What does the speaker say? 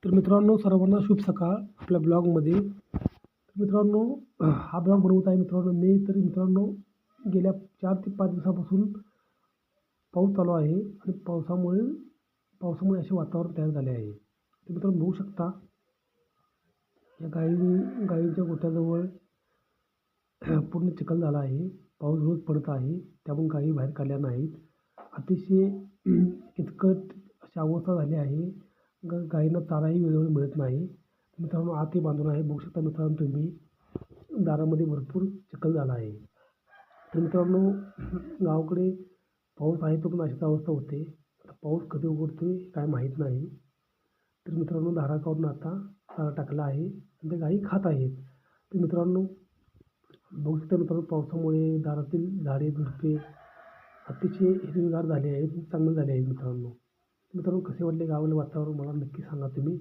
तर मित्रांनो, सर्वांना शुभ सकाळ. आपल्या ब्लॉगमध्ये तर मित्रांनो, हा ब्लॉग बनवत आहे मित्रांनो मी. तर मित्रांनो, गेल्या 4 ते 5 दिवसापासून पाऊस चालू आहे आणि पावसामुळे असे वातावरण तयार झाले आहे. तर मित्रांनो, बघू शकता या गायींच्या गोठ्याजवळ पूर्ण चिखल झाला आहे. पाऊस रोज पडत आहे, त्यामुळे गायी बाहेर काढल्या नाहीत. अतिशय किचकट अशी अवस्था झाली आहे. गायींना चाराही वेळेवर मिळत नाही. मित्रांनो, आतही बांधून आहे. बघू शकता मित्रांनो तुम्ही, दारामध्ये भरपूर चिखल झाला आहे. तर मित्रांनो, गावाकडे पाऊस आहे तो पण अशीच अवस्था होते. आता पाऊस कधी उघडतोय काय माहीत नाही. तर मित्रांनो, धारा काढून आता चारा टाकला आहे आणि त्या गायी खात आहेत. तर मित्रांनो, बघू शकता मित्रांनो, पावसामुळे दारातील झाडे झुडपे अतिशय हिरवीगार झाली आहेत, चांगले झाले आहेत मित्रांनो. मित्रांनो, कसे वाटले गावाला वातावरण मला नक्की सांगा तुम्ही.